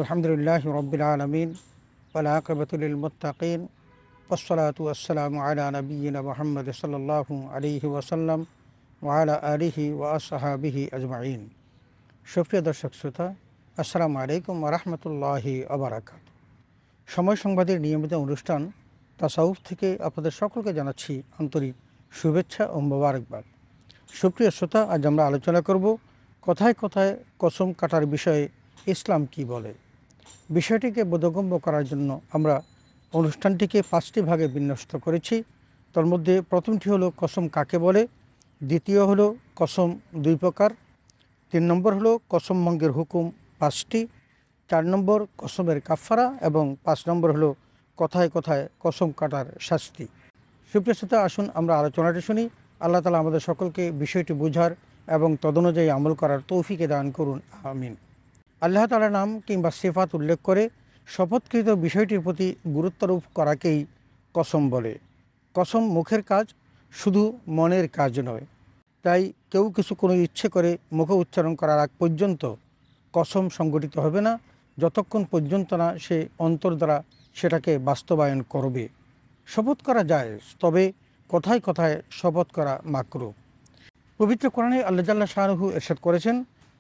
আলহামদুলিল্লাহি রাব্বিল আলামিন ওয়াল আকিবাতু লিল মুত্তাকিন ওয়াসসালাতু ওয়াসসালামু আলা নাবিয়্যিনা মুহাম্মদ সাল্লাল্লাহু আলাইহি ওয়াসাল্লাম ওয়া আলা আলিহি ওয়া আসহাবিহি আজমাইন। সুপ্রিয় দর্শক শ্রোতা, আসসালামু আলাইকুম ওয়া রাহমাতুল্লাহি ওয়া বারাকাতুহু। সময় সংবাদের নিয়মিত অনুষ্ঠান তাসাউফ থেকে আপনাদের সকলকে জানাচ্ছি আন্তরিক শুভেচ্ছা ও মোবারকবাদ। সুপ্রিয় শ্রোতা, আজ আমরা আলোচনা করব কথায় কথায় কসম কাটার বিষয়ে ইসলাম কি বলে। বিষয়টিকে বোধগম্য করার জন্য আমরা অনুষ্ঠানটিকে 5টি ভাগে বিন্যস্ত করেছি। তার মধ্যে প্রথমটি হলো কসম কাকে বলে, দ্বিতীয় হলো কসম 2 প্রকার, 3 নম্বর হলো কসম ভঙ্গের হুকুম 5টি, 4 নম্বর কসমের কাফারা এবং 5 নম্বর হলো কথায় কথায় কসম কাটার শাস্তি। সুপ্রিয় শ্রোতা, আসুন আমরা আলোচনাটি শুনি। আল্লাহ তাআলা আমাদের সকলকে বিষয়টি বুঝার এবং তদনুযায়ী আমল করার তৌফিক দান করুন, আমিন। আল্লাহ তাআলার নাম কিংবা সিফাত উল্লেখ করে শপথকৃত বিষয়টির প্রতি গুরুত্বারোপ করাকেই কসম বলে। কসম মুখের কাজ, শুধু মনের কাজ নয়। তাই কেউ কিছু কোনো ইচ্ছে করে মুখে উচ্চারণ করার আগ পর্যন্ত কসম সংগঠিত হবে না, যতক্ষণ পর্যন্ত না সে অন্তর দ্বারা সেটাকে বাস্তবায়ন করবে। শপথ করা যায়, তবে কথায় কথায় শপথ করা মাকরুহ। পবিত্র কোরআনে আল্লাহ জাল্লা শাআনুহু ইরশাদ করেছেন,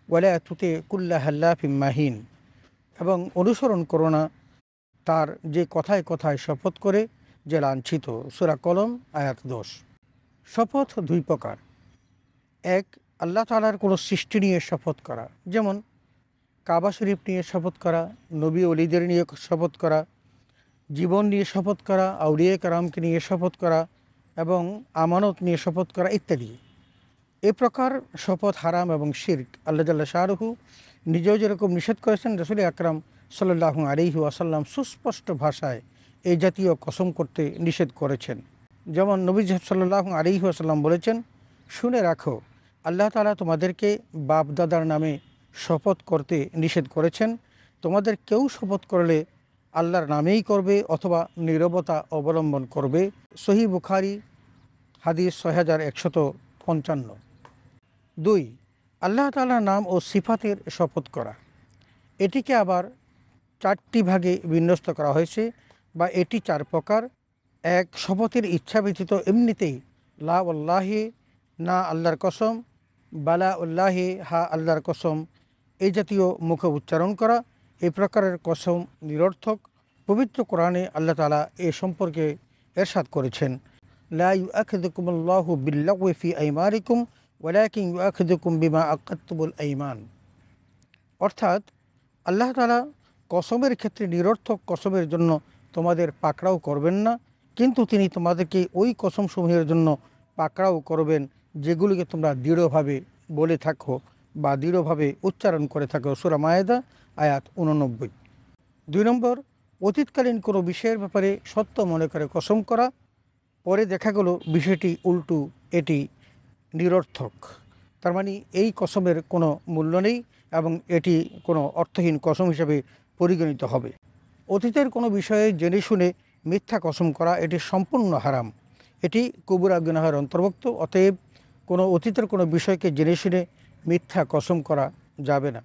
ওয়ালা তুতি কুল্লা হাল্লাফিম মাহিন, এবং অনুসরণ করো না তার যে কথায় কথায় শপথ করে যে লাঞ্ছিত। সূরা কলম আয়াত 10। শপথ 2 প্রকার। এক, আল্লাহ তাআলার কোনো সৃষ্টি নিয়ে শপথ করা, যেমন কাবা শরীফ নিয়ে শপথ করা, নবী ওলিদের নিয়ে শপথ করা, জীবন নিয়ে শপথ করা, আউলিয়া কেরামকে নিয়ে শপথ করা এবং আমানত নিয়ে শপথ করা ইত্যাদি। এ প্রকার শপথ হারাম এবং শিরক। আল্লাহ জাল্লা শাআনুহু নিজেও যেরকম নিষেধ করেছেন, রাসূল আকরাম সাল্লাল্লাহু আলাইহি ওয়াসাল্লাম সুস্পষ্ট ভাষায় এই জাতীয় কসম করতে নিষেধ করেছেন। যেমন নবী সাল্লাল্লাহু আলাইহি ওয়াসাল্লাম বলেছেন, শুনে রাখো, আল্লাহ তাআলা তোমাদেরকে বাপ দাদার নামে শপথ করতে নিষেধ করেছেন। তোমাদের কেউ শপথ করলে আল্লাহর নামেই করবে অথবা নীরবতা অবলম্বন করবে। সহিহ বুখারী হাদিস 6155। 2, আল্লাহ তাআলার নাম ও সিফাতের শপথ করা। এটিকে আবার 4টি ভাগে বিন্যস্ত করা হয়েছে, বা এটি 4 প্রকার। 1, শপথের ইচ্ছা ব্যতীত এমনিতেই লা ওয়াল্লাহি, না আল্লাহর কসম, বালা উল্লাহি, হা আল্লাহর কসম, এই জাতীয় মুখে উচ্চারণ করা। এই প্রকারের কসম নিরর্থক। পবিত্র কোরআনে আল্লাহ তাআলা এ সম্পর্কে ইরশাদ করেছেন, লা ইউআখিযুকুমুল্লাহু বিল্লাগওয়ি ফি আইমানিকুম ওয়ালাকিন ইউআখিযুকুম বিমা আকাদতুমুল আইমান। অর্থাৎ আল্লাহ তাআলা কসমের ক্ষেত্রে নিরর্থক কসমের জন্য তোমাদের পাকড়াও করবেন না, কিন্তু তিনি তোমাদেরকে ওই কসমসমূহের জন্য পাকড়াও করবেন যেগুলিকে তোমরা দৃঢ়ভাবে বলে থাকো বা দৃঢ়ভাবে উচ্চারণ করে থাকো। সূরা মায়েদা আয়াত 89। 2 নম্বর, অতীতকালীন কোনো বিষয়ের ব্যাপারে সত্য মনে করে কসম করা, পরে দেখা গেল বিষয়টি উল্টো, এটি নিরর্থক। তার মানে এই কসমের কোনো মূল্য নেই এবং এটি কোনো অর্থহীন কসম হিসেবে পরিগণিত হবে। অতীতের কোনো বিষয়ে জেনে শুনে মিথ্যা কসম করা, এটি সম্পূর্ণ হারাম। এটি কবিরা গুনাহের অন্তর্ভুক্ত। অতএব কোনো অতীতের কোনো বিষয়কে জেনে শুনে মিথ্যা কসম করা যাবে না।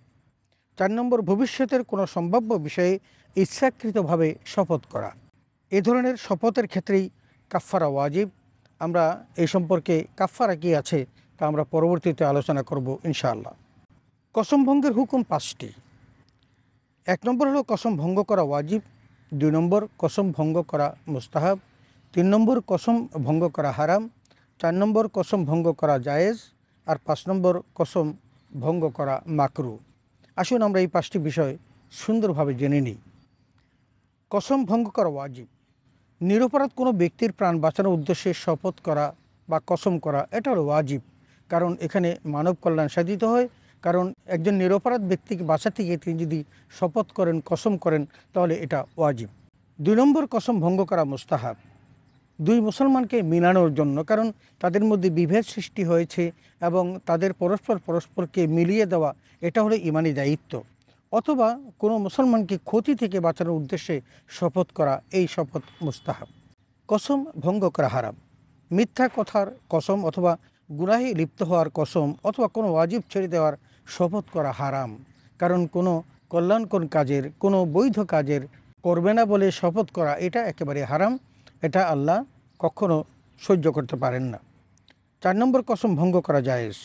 4 নম্বর, ভবিষ্যতের কোনো সম্ভাব্য বিষয়ে ইচ্ছাকৃতভাবে শপথ করা। এ ধরনের শপথের ক্ষেত্রেই কাফারা ওয়াজিব। আমরা এই সম্পর্কে কাফারা কী আছে তা আমরা পরবর্তীতে আলোচনা করব ইনশাআল্লাহ। কসম ভঙ্গের হুকুম 5টি। 1 নম্বর হলো কসম ভঙ্গ করা ওয়াজিব, 2 নম্বর কসম ভঙ্গ করা মুস্তাহাব, 3 নম্বর কসম ভঙ্গ করা হারাম, 4 নম্বর কসম ভঙ্গ করা জায়েজ, আর 5 নম্বর কসম ভঙ্গ করা মাকরুহ। আসুন আমরা এই 5টি বিষয় সুন্দরভাবে জেনে নিই। কসম ভঙ্গ করা ওয়াজিব। নিরপরাধ কোনো ব্যক্তির প্রাণ বাঁচানোর উদ্দেশ্যে শপথ করা বা কসম করা, এটা হলো ওয়াজিব। কারণ এখানে মানব কল্যাণ সাধিত হয়। কারণ একজন নিরপরাধ ব্যক্তিকে বাঁচাতে গিয়ে তিনি যদি শপথ করেন, কসম করেন, তাহলে এটা ওয়াজিব। 2 নম্বর কসম ভঙ্গ করা মুস্তাহাব। 2 মুসলমানকে মিলানোর জন্য, কারণ তাদের মধ্যে বিভেদ সৃষ্টি হয়েছে এবং তাদের পরস্পরকে মিলিয়ে দেওয়া, এটা হলো ইমানি দায়িত্ব। অথবা কোনো মুসলমানকে ক্ষতি থেকে বাঁচানোর উদ্দেশ্যে শপথ করা, এই শপথ মুস্তাহাব। কসম ভঙ্গ করা হারাম। মিথ্যা কথার কসম অথবা গুনাহে লিপ্ত হওয়ার কসম অথবা কোনো ওয়াজিব ছেড়ে দেওয়ার শপথ করা হারাম। কারণ কোনো কল্যাণকর কাজের, কোনো বৈধ কাজের করবে না বলে শপথ করা, এটা একেবারে হারাম। এটা আল্লাহ কখনো সহ্য করতে পারেন না। 4 নম্বর, কসম ভঙ্গ করা জায়েজ।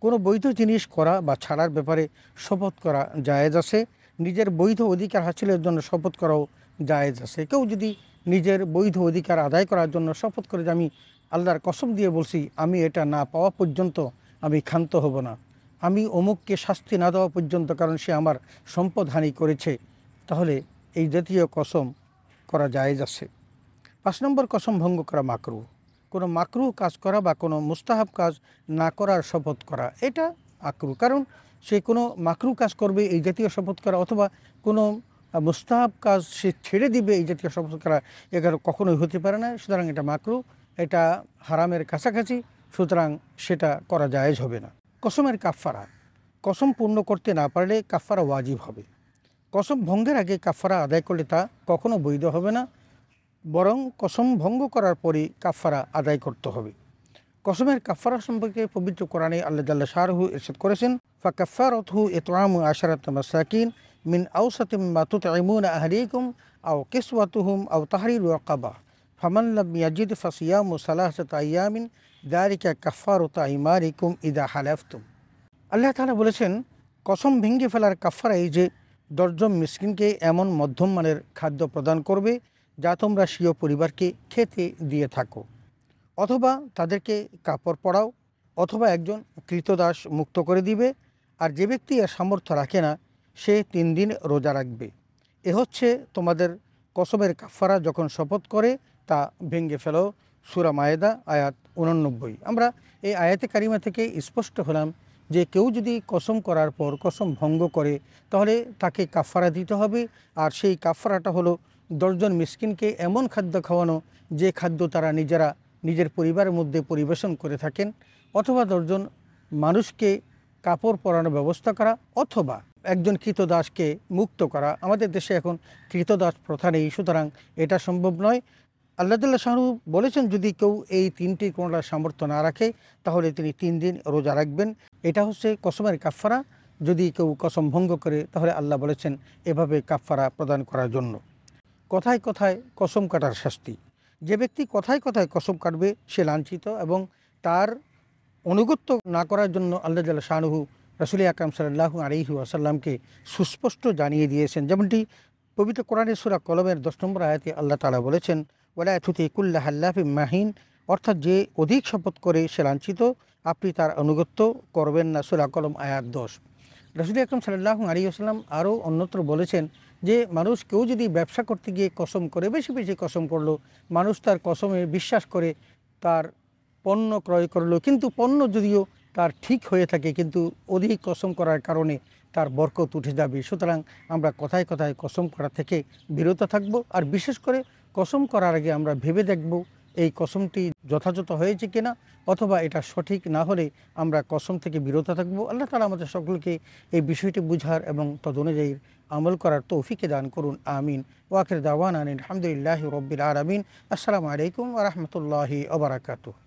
কোনো বৈধ জিনিস করা বা ছাড়ার ব্যাপারে শপথ করা জায়েজ আছে। নিজের বৈধ অধিকার হাসিলের জন্য শপথ করাও জায়েজ আছে। কেউ যদি নিজের বৈধ অধিকার আদায় করার জন্য শপথ করে যে আমি আল্লাহর কসম দিয়ে বলছি আমি এটা না পাওয়া পর্যন্ত আমি ক্ষান্ত হব না, আমি অমুককে শাস্তি না দেওয়া পর্যন্ত, কারণ সে আমার সম্পদ হানি করেছে, তাহলে এই জাতীয় কসম করা জায়েজ আছে। 5 নম্বর, কসম ভঙ্গ করা মাকরুহ। কোনো মাকরুহ কাজ করা বা কোনো মুস্তাহাব কাজ না করার শপথ করা, এটা মাকরুহ। কারণ সে কোনো মাকরুহ কাজ করবে এই জাতীয় শপথ করা, অথবা কোনো মুস্তাহাব কাজ সে ছেড়ে দিবে এই জাতীয় শপথ করা, এগুলো কখনোই হতে পারে না। সুতরাং এটা মাকরুহ, এটা হারামের কাছাকাছি, সুতরাং সেটা করা জায়েজ হবে না। কসমের কাফফারা। কসম পূর্ণ করতে না পারলে কাফফারা ওয়াজিব হবে। কসম ভঙ্গের আগে কাফফারা আদায় করলে তা কখনো বৈধ হবে না, বরং কসম ভঙ্গ করার পরই কাফফারা আদায় করতে হবে। কসমের কাফফারা সম্পর্কে পবিত্র কোরআনে আল্লাহ জাল্লা শাহরুহু ইরশাদ করেছেন, ফাকাফফারাতুহু ইতআমু আশারাতা মাসাকিন মিন আওসাতি মা তুতঈমুনা আহলিকুম আও কিসওয়াতুহুম আও তাহরিরু রাকাবা ফামান লাম ইয়াজিদ ফাসিয়ামু সালাসাতা আইয়ামিন যালিকা কাফফারাতু আইমানিকুম ইযা হালাফতুম। আল্লাহ তাআলা বলেছেন, কসম ভেঙে ফেলার কাফফারা এই যে 10 জন মিসকিনকে এমন মধ্যম মানের খাদ্য প্রদান করবে যা তোমরা স্বীয় পরিবারকে খেতে দিয়ে থাকো, অথবা তাদেরকে কাপড় পরাও, অথবা একজন কৃতদাস মুক্ত করে দিবে। আর যে ব্যক্তি এর সামর্থ্য রাখে না সে 3 দিন রোজা রাখবে। এ হচ্ছে তোমাদের কসমের কাফফারা যখন শপথ করে তা ভেঙে ফেলো। সূরা মায়েদা আয়াত 89। আমরা এই আয়াতে কারিমা থেকে স্পষ্ট হলাম যে কেউ যদি কসম করার পর কসম ভঙ্গ করে তাহলে তাকে কাফফারা দিতে হবে। আর সেই কাফফারাটা হলো 10 জন মিসকিনকে এমন খাদ্য খাওয়ানো যে খাদ্য তারা নিজেরা নিজের পরিবারের মধ্যে পরিবেশন করে থাকেন, অথবা 10 জন মানুষকে কাপড় পরানোর ব্যবস্থা করা, অথবা একজন কৃতদাসকে মুক্ত করা। আমাদের দেশে এখন কৃতদাস প্রথা নেই, সুতরাং এটা সম্ভব নয়। আল্লাহ তাআলা শাহরুহ বলেছেন যদি কেউ এই 3টি কোনটা সামর্থ্য না রাখে তাহলে তিনি 3 দিন রোজা রাখবেন। এটা হচ্ছে কসমের কাফফারা। যদি কেউ কসম ভঙ্গ করে তাহলে আল্লাহ বলেছেন এভাবে কাফফারা প্রদান করার জন্য। কথায় কথায় কসম কাটার শাস্তি। যে ব্যক্তি কথায় কথায় কসম কাটবে সে লাঞ্ছিত, এবং তার অনুগত্য না করার জন্য আল্লাহ জাল্লা শানুহু রাসূল আকরাম সাল্লাল্লাহু আলাইহি ওয়াসাল্লামকে সুস্পষ্ট জানিয়ে দিয়েছেন। যেমনটি পবিত্র কোরআনের সূরা কলমের 10 নম্বর আয়াতে আল্লাহ তাআলা বলেছেন, ওয়ালা তুতি কুল্লা হাল্লাফিন মাহিন, অর্থাৎ যে অধিক শপথ করে সে লাঞ্ছিত, আপনি তার অনুগত্য করবেন না। সূরা কলম আয়াত 10। রাসূল আকরাম সাল্লাল্লাহু আলাইহি ওয়াসাল্লাম আরও অন্যত্র বলেছেন যে মানুষ কেউ যদি ব্যবসা করতে গিয়ে কসম করে, বেশি বেশি কসম করলো, মানুষ তার কসমে বিশ্বাস করে তার পণ্য ক্রয় করলো, কিন্তু পণ্য যদিও তার ঠিক হয়ে থাকে কিন্তু অধিক কসম করার কারণে তার বরকত উঠে যাবে। সুতরাং আমরা কথায় কথায় কসম করা থেকে বিরত থাকব। আর বিশেষ করে কসম করার আগে আমরা ভেবে দেখব এই কসমটি যথাযথ হয়েছে কিনা, অথবা এটা সঠিক না হলে আমরা কসম থেকে বিরত থাকব। আল্লাহ তাআলা আমাদের সকলকে এই বিষয়টি বুঝার এবং তদনুযায়ী আমল করার তৌফিক দান করুন। আমিন। ওয়া আখির দাওয়ানা আলহামদুলিল্লাহি রাব্বিল আলামিন। আসসালামু আলাইকুম ওয়া রাহমাতুল্লাহি ওয়া বারাকাতুহু।